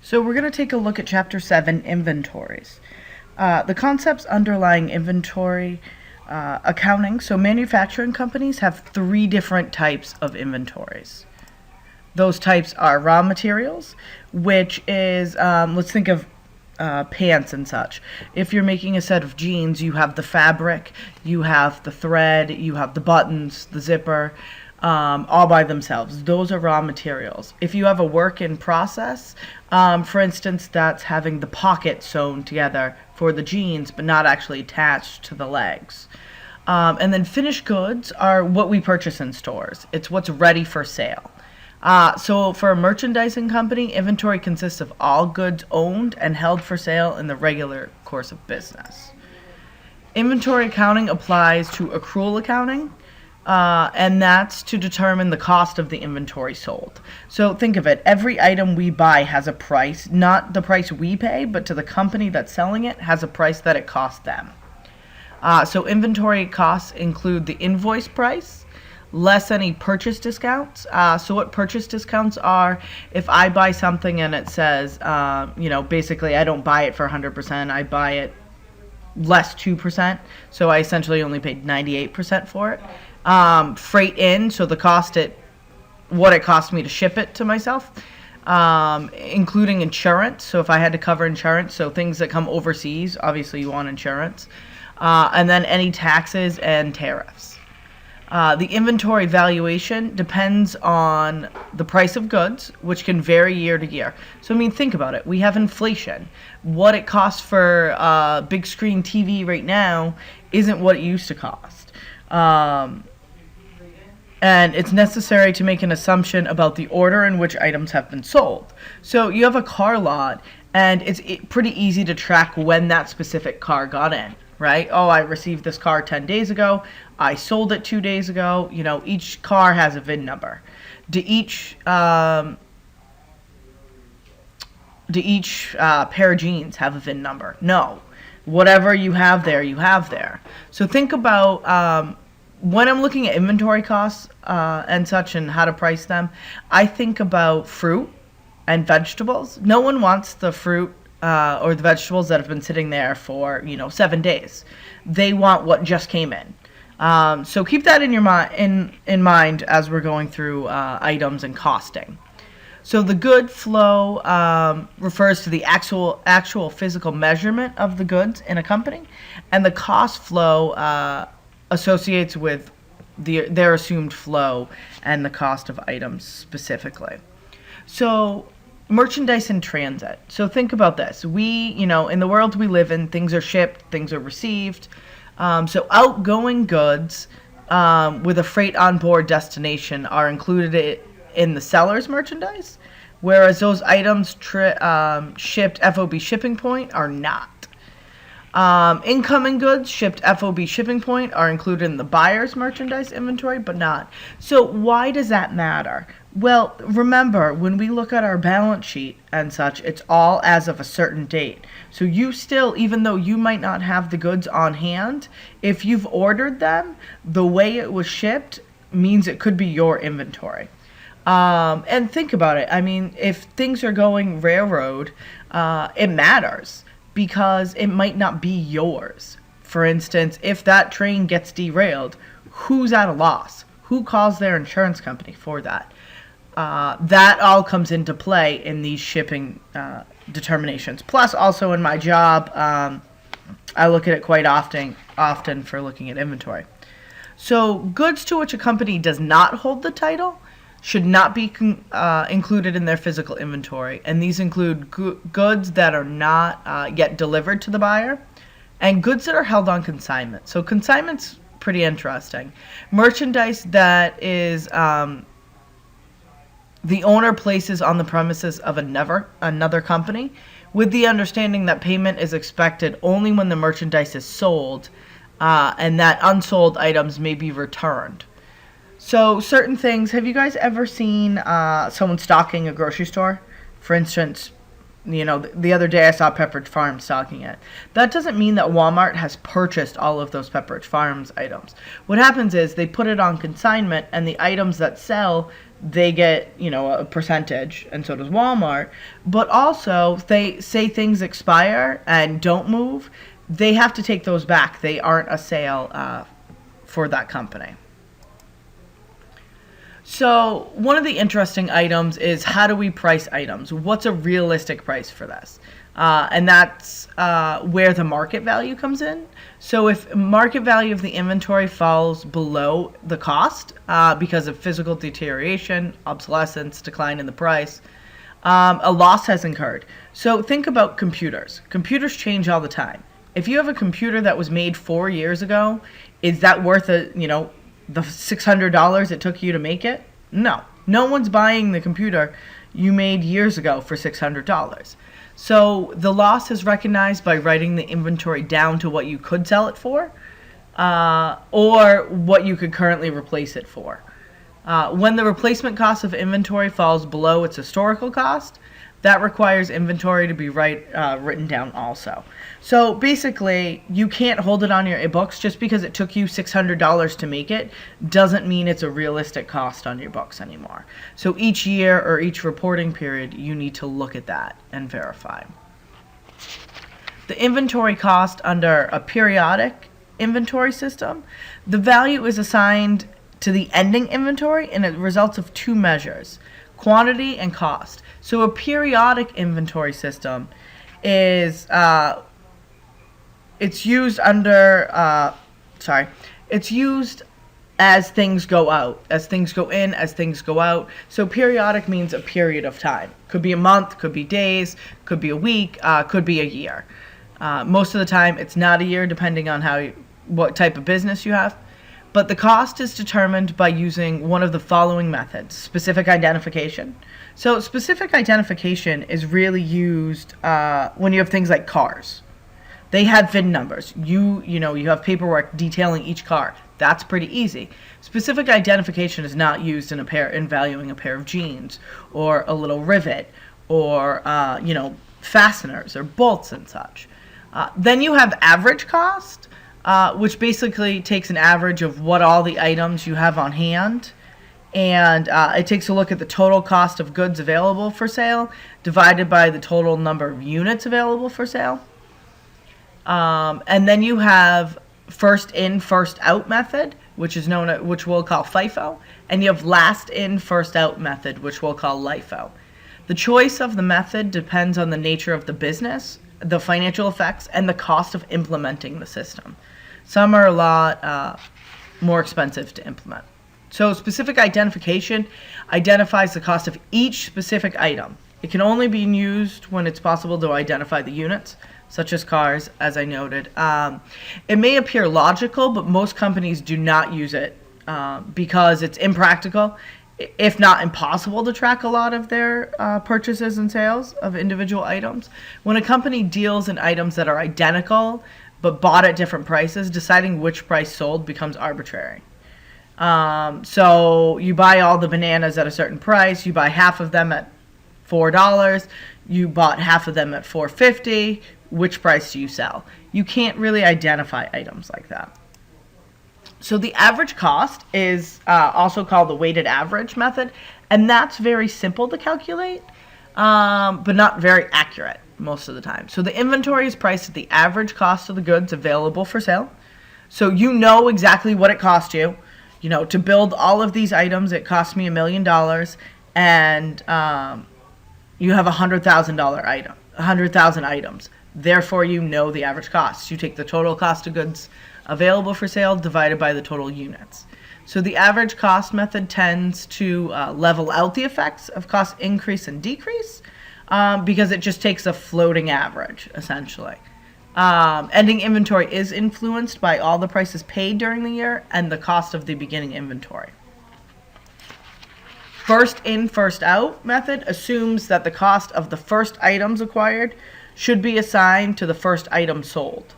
So we're going to take a look at Chapter 7, Inventories. The concepts underlying inventory accounting. So manufacturing companies have three different types of inventories. Those types are raw materials, which is, let's think of pants and such. If you're making a set of jeans, you have the fabric, you have the thread, you have the buttons, the zipper, all by themselves. Those are raw materials. If you have a work in process, for instance, that's having the pocket sewn together for the jeans, but not actually attached to the legs. And then finished goods are what we purchase in stores. It's what's ready for sale. So for a merchandising company, inventory consists of all goods owned and held for sale in the regular course of business. Inventory accounting applies to accrual accounting, and that's to determine the cost of the inventory sold. So think of it, every item we buy has a price, not the price we pay, but to the company that's selling it has a price that it costs them. So inventory costs include the invoice price, less any purchase discounts. So what purchase discounts are, if I buy something and it says, basically I don't buy it for 100%, I buy it less 2%, so I essentially only paid 98% for it. Freight in, so the cost what it cost me to ship it to myself, including insurance. So if I had to cover insurance, so things that come overseas, obviously you want insurance, and then any taxes and tariffs. The inventory valuation depends on the price of goods, which can vary year to year. So, think about it. We have inflation. What it costs for a big screen TV right now isn't what it used to cost. And it's necessary to make an assumption about the order in which items have been sold. So, you have a car lot, and it's pretty easy to track when that specific car got in. Right? Oh, I received this car 10 days ago. I sold it 2 days ago. Each car has a VIN number. Do each pair of jeans have a VIN number? No. Whatever you have there, you have there. So think about when I'm looking at inventory costs and such and how to price them, I think about fruit and vegetables. No one wants the fruit or the vegetables that have been sitting there for 7 days. They want what just came in. So keep that in your in mind as we're going through items and costing. So the good flow refers to the actual physical measurement of the goods in a company, and the cost flow associates with their assumed flow and the cost of items specifically. So merchandise in transit. So think about this. We, in the world we live in, things are shipped, things are received. So outgoing goods with a freight on board destination are included in the seller's merchandise, whereas those items shipped FOB shipping point are not. Incoming goods shipped FOB shipping point are included in the buyer's merchandise inventory, but not. So why does that matter? Well, remember, when we look at our balance sheet and such, it's all as of a certain date. So you still, even though you might not have the goods on hand, if you've ordered them, the way it was shipped means it could be your inventory. And think about it. If things are going railroad, it matters because it might not be yours. For instance, if that train gets derailed, who's at a loss? Who calls their insurance company for that? That all comes into play in these shipping determinations. Plus, also in my job, I look at it quite often for looking at inventory. So, goods to which a company does not hold the title should not be included in their physical inventory, and these include goods that are not yet delivered to the buyer, and goods that are held on consignment. So, consignment's pretty interesting. Merchandise that is the owner places on the premises of another company with the understanding that payment is expected only when the merchandise is sold and that unsold items may be returned. So certain things, have you guys ever seen someone stocking a grocery store? For instance, The other day I saw Pepperidge Farm stocking it. That doesn't mean that Walmart has purchased all of those Pepperidge Farms items. What happens is they put it on consignment, and the items that sell, they get, a percentage, and so does Walmart. But also, they say things expire and don't move, they have to take those back. They aren't a sale for that company. So one of the interesting items is, how do we price items? What's a realistic price for this? And that's where the market value comes in. So if market value of the inventory falls below the cost because of physical deterioration, obsolescence, decline in the price, a loss has incurred. So think about computers. Computers change all the time. If you have a computer that was made 4 years ago, is that worth the $600 it took you to make it? No. No one's buying the computer you made years ago for $600. So the loss is recognized by writing the inventory down to what you could sell it for, or what you could currently replace it for. When the replacement cost of inventory falls below its historical cost, that requires inventory to be written down also. So basically, you can't hold it on your books. Just because it took you $600 to make it doesn't mean it's a realistic cost on your books anymore. So each year or each reporting period, you need to look at that and verify. The inventory cost under a periodic inventory system, the value is assigned to the ending inventory, and it results of two measures: quantity and cost. So a periodic inventory system is it's used as things go out, as things go in, as things go out. So periodic means a period of time. Could be a month, could be days, could be a week, could be a year. Most of the time, it's not a year, depending on what type of business you have. But the cost is determined by using one of the following methods: specific identification. So specific identification is really used when you have things like cars. They have VIN numbers. You have paperwork detailing each car. That's pretty easy. Specific identification is not used in valuing a pair of jeans, or a little rivet, or fasteners or bolts and such. Then you have average cost, which basically takes an average of what all the items you have on hand, and it takes a look at the total cost of goods available for sale divided by the total number of units available for sale. And then you have first in, first out method, which we'll call FIFO, and you have last in, first out method, which we'll call LIFO. The choice of the method depends on the nature of the business, the financial effects, and the cost of implementing the system. Some are a lot more expensive to implement. So specific identification identifies the cost of each specific item. It can only be used when it's possible to identify the units, such as cars, as I noted. It may appear logical, but most companies do not use it because it's impractical, if not impossible, to track a lot of their purchases and sales of individual items. When a company deals in items that are identical but bought at different prices, deciding which price sold becomes arbitrary. So you buy all the bananas at a certain price, you buy half of them at $4, you bought half of them at $4.50, which price do you sell? You can't really identify items like that. So the average cost is also called the weighted average method, and that's very simple to calculate, but not very accurate most of the time. So the inventory is priced at the average cost of the goods available for sale. So you know exactly what it cost you. To build all of these items, it cost me $1 million, and you have 100,000 items. Therefore, you know the average cost. You take the total cost of goods available for sale divided by the total units. So the average cost method tends to level out the effects of cost increase and decrease because it just takes a floating average, essentially. Ending inventory is influenced by all the prices paid during the year and the cost of the beginning inventory. First in, first out method assumes that the cost of the first items acquired should be assigned to the first item sold.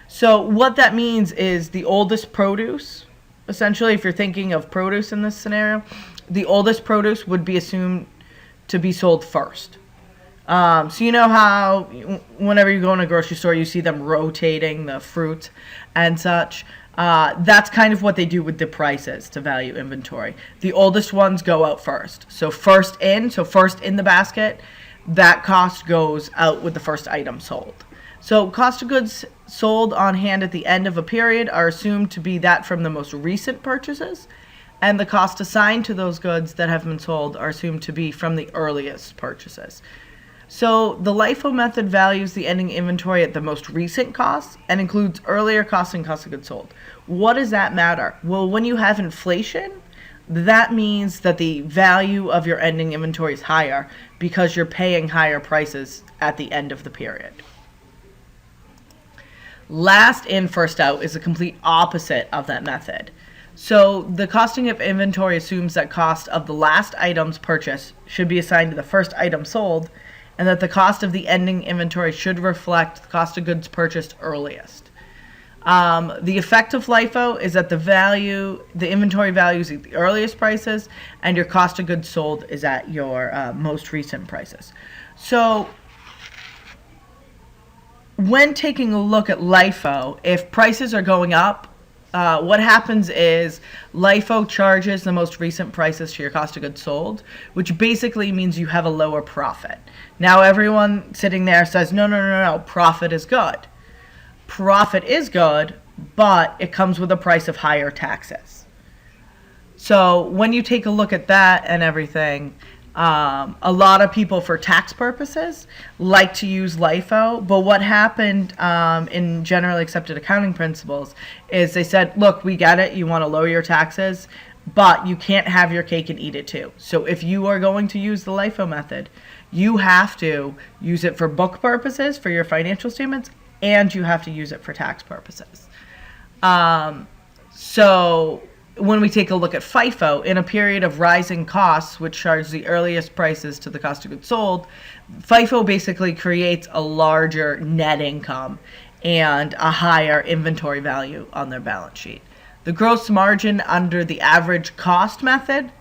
So what that means is the oldest produce, essentially, if you're thinking of produce in this scenario, the oldest produce would be assumed to be sold first. So you know how whenever you go in a grocery store, you see them rotating the fruit and such. That's kind of what they do with the prices to value inventory. The oldest ones go out first. So first in the basket, that cost goes out with the first item sold. So cost of goods sold on hand at the end of a period are assumed to be that from the most recent purchases, and the cost assigned to those goods that have been sold are assumed to be from the earliest purchases. So the LIFO method values the ending inventory at the most recent costs and includes earlier costs and cost of goods sold. What does that matter? Well, when you have inflation, that means that the value of your ending inventory is higher because you're paying higher prices at the end of the period. Last in, first out is the complete opposite of that method. So the costing of inventory assumes that cost of the last items purchased should be assigned to the first item sold, and that the cost of the ending inventory should reflect the cost of goods purchased earliest. The effect of LIFO is that the inventory value is at the earliest prices, and your cost of goods sold is at your most recent prices. So when taking a look at LIFO, if prices are going up, what happens is LIFO charges the most recent prices to your cost of goods sold, which basically means you have a lower profit. Now everyone sitting there says, no, profit is good. Profit is good, but it comes with a price of higher taxes. So when you take a look at that and everything, a lot of people, for tax purposes, like to use LIFO, but what happened in generally accepted accounting principles is they said, look, we get it, you want to lower your taxes, but you can't have your cake and eat it too. So if you are going to use the LIFO method, you have to use it for book purposes, for your financial statements, and you have to use it for tax purposes. So when we take a look at FIFO, in a period of rising costs, which charge the earliest prices to the cost of goods sold, FIFO basically creates a larger net income and a higher inventory value on their balance sheet. The gross margin under the average cost method,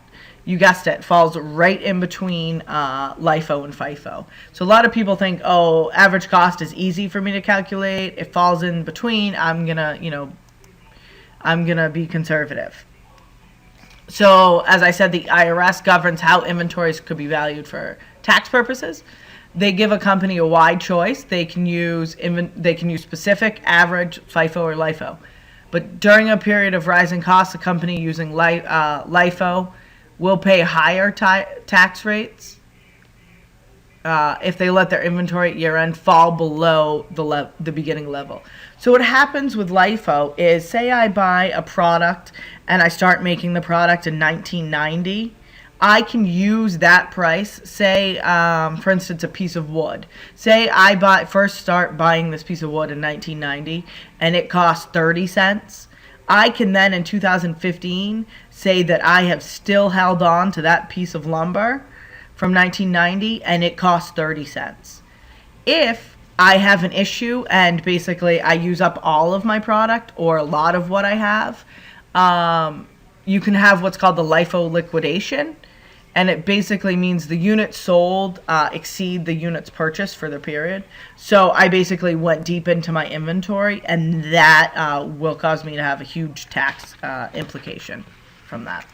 you guessed it, falls right in between LIFO and FIFO. So a lot of people think, oh, average cost is easy for me to calculate. It falls in between. I'm gonna be conservative. So, as I said, the IRS governs how inventories could be valued for tax purposes. They give a company a wide choice. They can use specific, average, FIFO, or LIFO. But during a period of rising costs, a company using LIFO will pay higher tax rates if they let their inventory at year-end fall below the beginning level. So what happens with LIFO is, say I buy a product and I start making the product in 1990, I can use that price, say, for instance, a piece of wood. Say I first start buying this piece of wood in 1990 and it costs 30 cents. I can then in 2015 say that I have still held on to that piece of lumber from 1990 and it costs 30 cents. If I have an issue and basically I use up all of my product or a lot of what I have, you can have what's called the LIFO liquidation, and it basically means the units sold exceed the units purchased for the period. So I basically went deep into my inventory, and that will cause me to have a huge tax implication from that.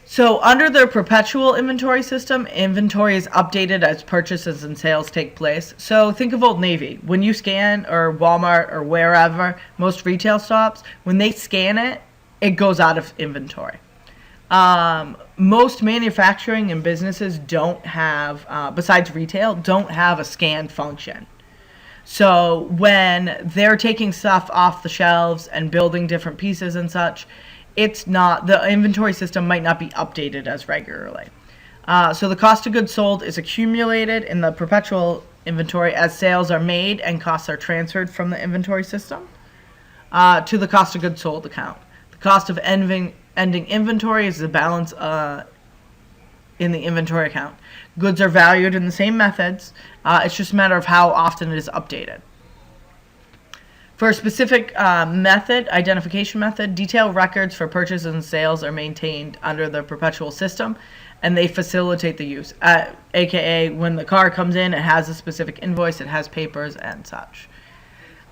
So under the perpetual inventory system, inventory is updated as purchases and sales take place. So think of Old Navy. When you scan, or Walmart, or wherever, most retail shops, when they scan it, it goes out of inventory. Most manufacturing and businesses don't have, besides retail, don't have a scan function. So when they're taking stuff off the shelves and building different pieces and such, the inventory system might not be updated as regularly. So the cost of goods sold is accumulated in the perpetual inventory as sales are made and costs are transferred from the inventory system to the cost of goods sold account. The cost of ending inventory is the balance in the inventory account. Goods are valued in the same methods. It's just a matter of how often it is updated. For a specific identification method, detailed records for purchases and sales are maintained under the Perpetual system, and they facilitate the use. AKA, when the car comes in, it has a specific invoice, it has papers and such.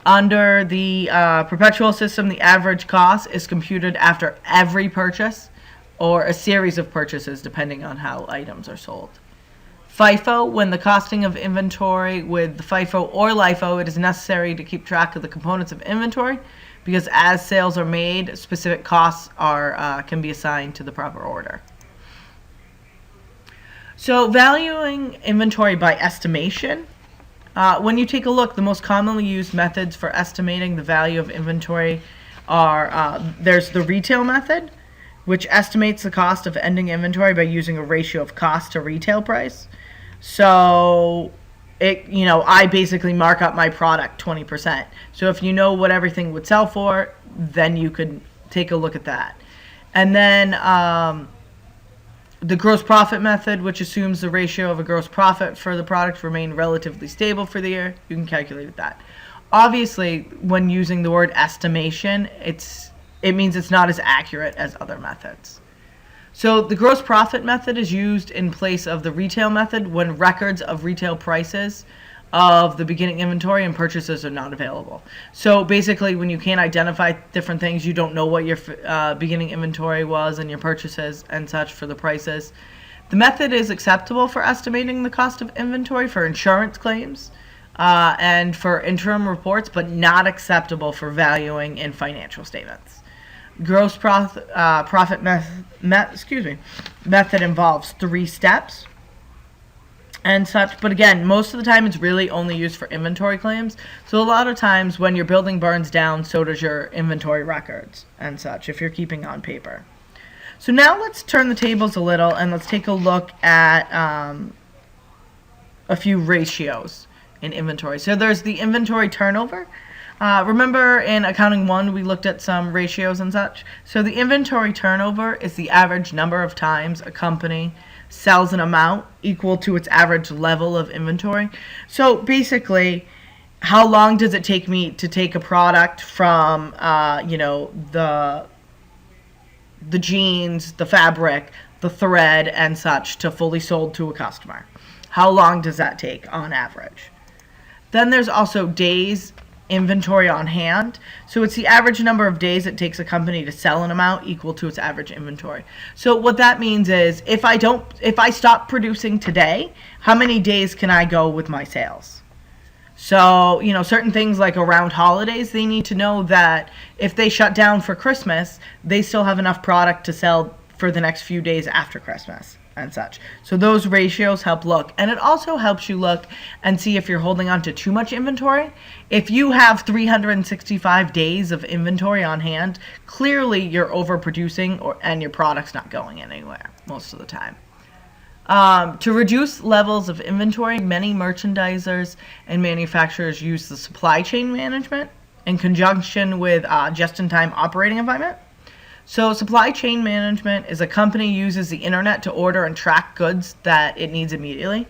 Under the Perpetual system, the average cost is computed after every purchase or a series of purchases, depending on how items are sold. FIFO, when the costing of inventory with FIFO or LIFO, it is necessary to keep track of the components of inventory because as sales are made, specific costs can be assigned to the proper order. So valuing inventory by estimation. When you take a look, the most commonly used methods for estimating the value of inventory are there's the retail method, which estimates the cost of ending inventory by using a ratio of cost to retail price. So I basically mark up my product 20%. So if you know what everything would sell for, then you could take a look at that. And then the gross profit method, which assumes the ratio of a gross profit for the product remain relatively stable for the year. You can calculate with that. Obviously, when using the word estimation, it means it's not as accurate as other methods. So the gross profit method is used in place of the retail method when records of retail prices of the beginning inventory and purchases are not available. So basically, when you can't identify different things, you don't know what your beginning inventory was and your purchases and such for the prices. The method is acceptable for estimating the cost of inventory for insurance claims and for interim reports, but not acceptable for valuing in financial statements. Gross profit method involves 3 steps and such, but again, most of the time it's really only used for inventory claims. So a lot of times when your building burns down, so does your inventory records and such if you're keeping on paper. So now let's turn the tables a little and let's take a look at a few ratios in inventory. So there's the inventory turnover. Remember in Accounting 1 we looked at some ratios and such. So the inventory turnover is the average number of times a company sells an amount equal to its average level of inventory. So basically, how long does it take me to take a product from the jeans, the fabric, the thread and such to fully sold to a customer? How long does that take on average? Then there's also days inventory on hand. So it's the average number of days it takes a company to sell an amount equal to its average inventory. So what that means is if I stop producing today, how many days can I go with my sales? So, certain things like around holidays, they need to know that if they shut down for Christmas, they still have enough product to sell for the next few days after Christmas and such. So those ratios help look. And it also helps you look and see if you're holding on to too much inventory. If you have 365 days of inventory on hand, clearly you're overproducing and your product's not going anywhere most of the time. To reduce levels of inventory, many merchandisers and manufacturers use the supply chain management in conjunction with just-in-time operating environment. So supply chain management is a company uses the internet to order and track goods that it needs immediately.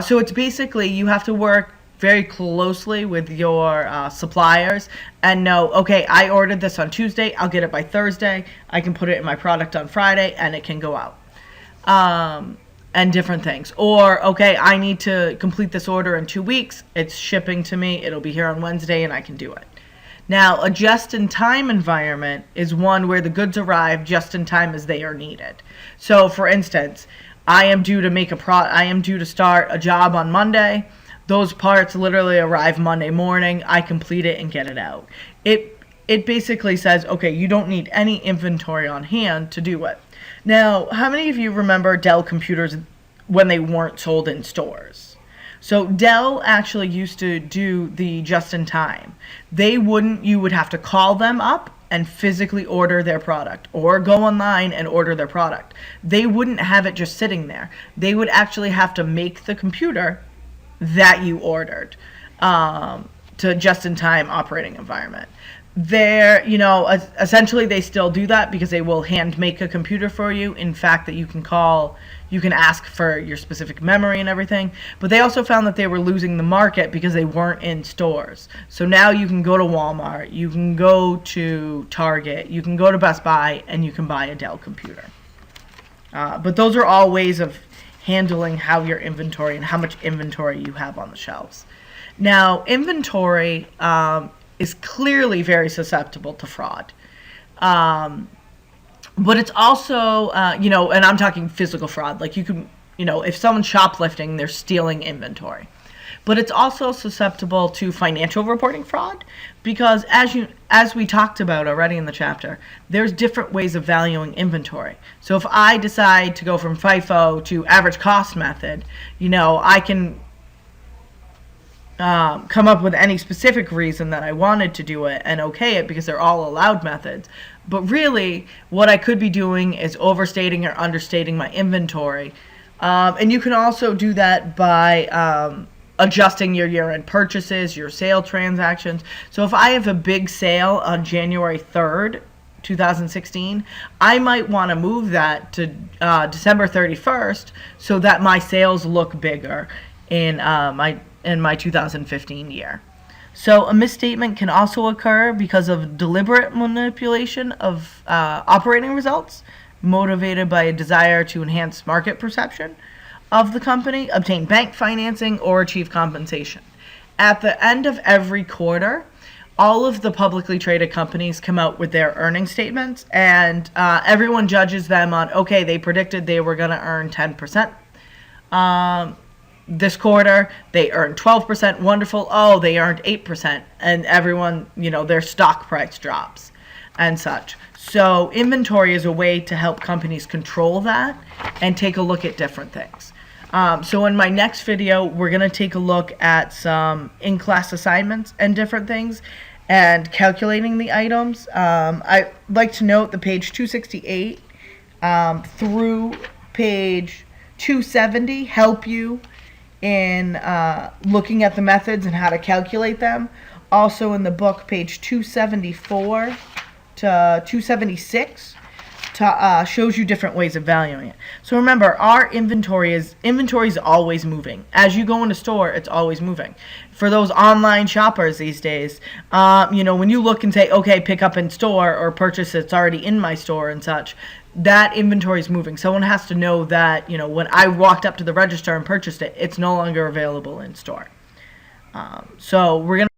So it's basically you have to work very closely with your suppliers and know, okay, I ordered this on Tuesday, I'll get it by Thursday, I can put it in my product on Friday, and it can go out. And different things. Or, okay, I need to complete this order in 2 weeks, it's shipping to me, it'll be here on Wednesday, and I can do it. Now, a just-in-time environment is one where the goods arrive just in time as they are needed. So, for instance, I am due to start a job on Monday. Those parts literally arrive Monday morning. I complete it and get it out. It basically says, okay, you don't need any inventory on hand to do it. Now, how many of you remember Dell computers when they weren't sold in stores? So Dell actually used to do the just-in-time. You would have to call them up and physically order their product or go online and order their product. They wouldn't have it just sitting there. They would actually have to make the computer that you ordered to just-in-time operating environment. Essentially they still do that because they will hand make a computer for you. In fact, that you can ask for your specific memory and everything. But they also found that they were losing the market because they weren't in stores. So now you can go to Walmart, you can go to Target, you can go to Best Buy, and you can buy a Dell computer. But those are all ways of handling how your inventory and how much inventory you have on the shelves. Now, inventory is clearly very susceptible to fraud. But it's also, and I'm talking physical fraud. Like if someone's shoplifting, they're stealing inventory. But it's also susceptible to financial reporting fraud because as we talked about already in the chapter, there's different ways of valuing inventory. So if I decide to go from FIFO to average cost method, I can come up with any specific reason that I wanted to do it and okay it because they're all allowed methods. But really, what I could be doing is overstating or understating my inventory. And you can also do that by adjusting your year-end purchases, your sale transactions. So if I have a big sale on January 3rd, 2016, I might want to move that to December 31st so that my sales look bigger in my 2015 year. So a misstatement can also occur because of deliberate manipulation of operating results, motivated by a desire to enhance market perception of the company, obtain bank financing, or achieve compensation. At the end of every quarter, all of the publicly traded companies come out with their earnings statements, and everyone judges them on, okay, they predicted they were going to earn 10%. This quarter, they earned 12%. Wonderful. Oh, they earned 8%. And everyone, their stock price drops and such. So inventory is a way to help companies control that and take a look at different things. So in my next video, we're going to take a look at some in-class assignments and different things and calculating the items. I'd like to note the page 268 through page 270 help you in looking at the methods and how to calculate them. Also in the book, page 274 to 276 shows you different ways of valuing it. So remember, our inventory is always moving. As you go in a store, it's always moving. For those online shoppers these days, when you look and say, okay, pick up in store or purchase it's already in my store and such, that inventory is moving. Someone has to know that, when I walked up to the register and purchased it, it's no longer available in store. So we're going to